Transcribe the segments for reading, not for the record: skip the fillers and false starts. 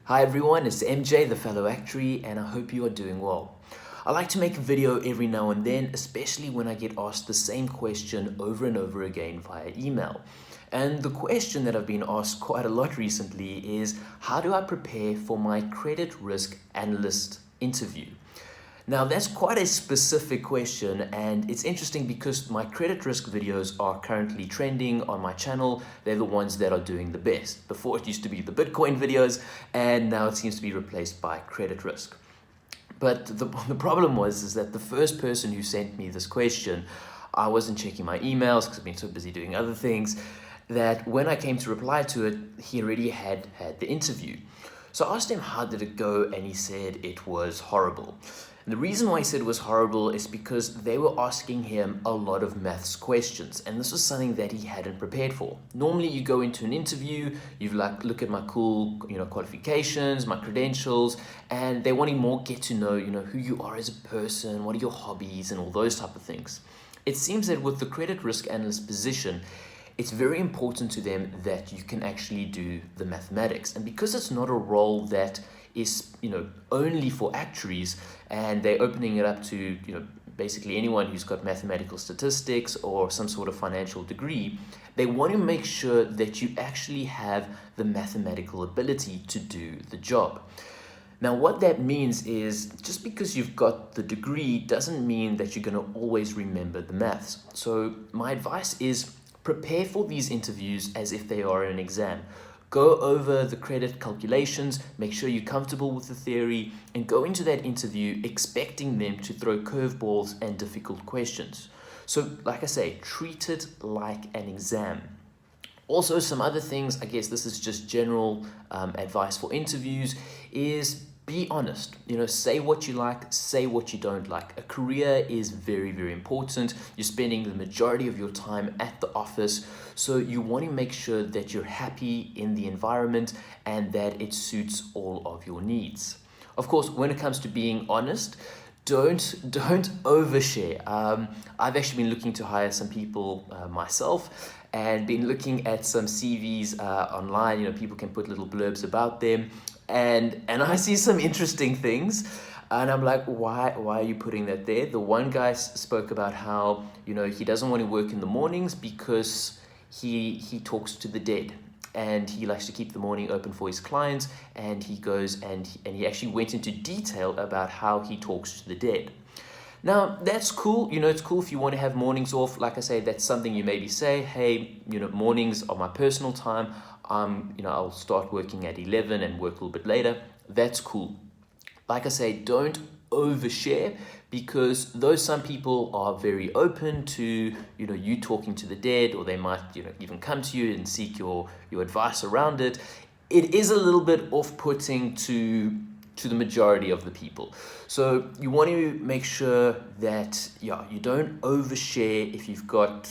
Hi everyone, it's MJ, the fellow actuary, and I hope you are doing well. I like to make a video every now and then, especially when I get asked the same question over and over again via email. And the question that I've been asked quite a lot recently is, how do I prepare for my credit risk analyst interview? Now, that's quite a specific question, and it's interesting because my credit risk videos are currently trending on my channel. They're the ones that are doing the best. Before, it used to be the Bitcoin videos, and now it seems to be replaced by credit risk. But the problem is that the first person who sent me this question, I wasn't checking my emails because I've been so busy doing other things, that when I came to reply to it, he already had the interview. So I asked him, how did it go? And he said it was horrible. And the reason why he said it was horrible is because they were asking him a lot of maths questions, and this was something that he hadn't prepared for. Normally you go into an interview, you look at my cool, qualifications, my credentials, and they want to more get to know, who you are as a person, what are your hobbies, and all those type of things. It seems that with the credit risk analyst position, it's very important to them that you can actually do the mathematics. And because it's not a role that is, only for actuaries, and they're opening it up to, basically anyone who's got mathematical statistics or some sort of financial degree, they want to make sure that you actually have the mathematical ability to do the job. Now, what that means is just because you've got the degree doesn't mean that you're going to always remember the maths. So my advice is prepare for these interviews as if they are an exam. Go over the credit calculations, make sure you're comfortable with the theory, and go into that interview expecting them to throw curveballs and difficult questions. So, like I say, treat it like an exam. Also, some other things, I guess this is just general advice for interviews, is be honest. Say what you like, say what you don't like. A career is very, very important. You're spending the majority of your time at the office, so you want to make sure that you're happy in the environment and that it suits all of your needs. Of course, when it comes to being honest, don't overshare. I've actually been looking to hire some people myself, and been looking at some CVs online. People can put little blurbs about them, and I see some interesting things, and I'm like, why are you putting that there? The one guy spoke about how he doesn't want to work in the mornings because he talks to the dead, and he likes to keep the morning open for his clients, and he goes and he actually went into detail about how he talks to the dead. Now, that's cool. It's cool if you want to have mornings off. Like I say, that's something you maybe say, hey, mornings are my personal time. I'll start working at 11 and work a little bit later. That's cool. Like I say, don't overshare, because though some people are very open to you talking to the dead, or they might even come to you and seek your advice around it, it is a little bit off-putting to the majority of the people. So you want to make sure that you don't overshare if you've got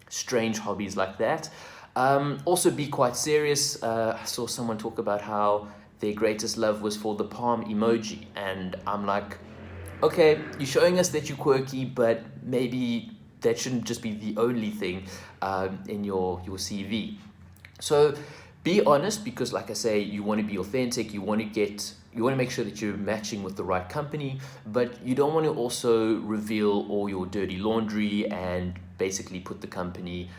strange hobbies like that. Also be quite serious. I saw someone talk about how their greatest love was for the palm emoji, and I'm like, okay, you're showing us that you're quirky, but maybe that shouldn't just be the only thing in your CV. So be honest, because like I say, you want to be authentic, you want to make sure that you're matching with the right company, but you don't want to also reveal all your dirty laundry and basically put the company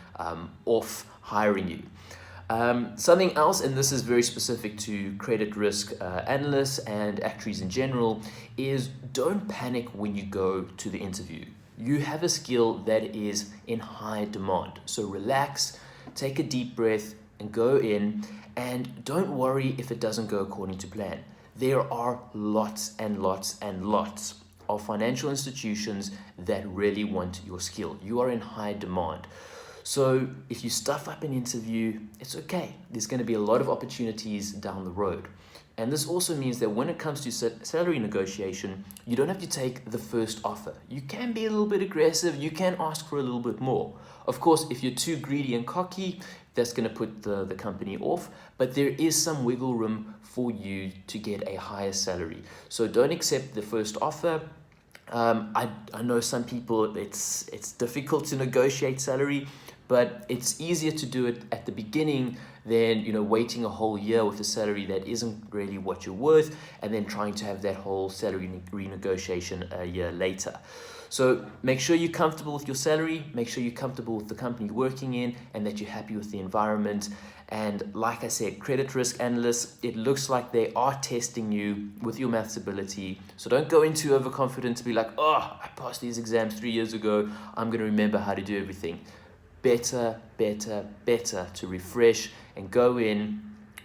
off hiring you. Something else, and this is very specific to credit risk analysts and actuaries in general, is don't panic when you go to the interview. You have a skill that is in high demand. So relax, take a deep breath, and go in, and don't worry if it doesn't go according to plan. There are lots and lots and lots of financial institutions that really want your skill. You are in high demand. So if you stuff up an interview, it's okay. There's going to be a lot of opportunities down the road. And this also means that when it comes to salary negotiation, you don't have to take the first offer. You can be a little bit aggressive. You can ask for a little bit more. Of course, if you're too greedy and cocky, that's going to put the company off. But there is some wiggle room for you to get a higher salary. So don't accept the first offer. I know some people, it's difficult to negotiate salary, but it's easier to do it at the beginning than, you know, waiting a whole year with a salary that isn't really what you're worth, and then trying to have that whole salary renegotiation a year later. So make sure you're comfortable with your salary, make sure you're comfortable with the company you're working in, and that you're happy with the environment. And like I said, credit risk analysts, it looks like they are testing you with your maths ability. So don't go into overconfident to be like, oh, I passed these exams 3 years ago, I'm going to remember how to do everything. Better to refresh and go in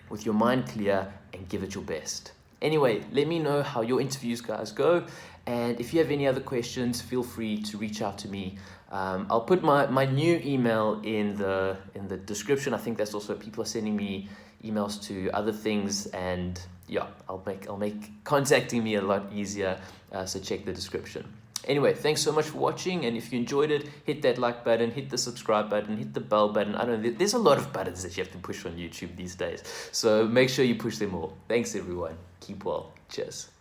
with your mind clear and give it your best. Anyway, let me know how your interviews, guys, go. And if you have any other questions, feel free to reach out to me. I'll put my new email in the description. I think that's also, people are sending me emails to other things, and yeah, I'll make contacting me a lot easier. So check the description. Anyway, thanks so much for watching, and if you enjoyed it, hit that like button, hit the subscribe button, hit the bell button. I don't know, there's a lot of buttons that you have to push on YouTube these days, so make sure you push them all. Thanks everyone. Keep well. Cheers.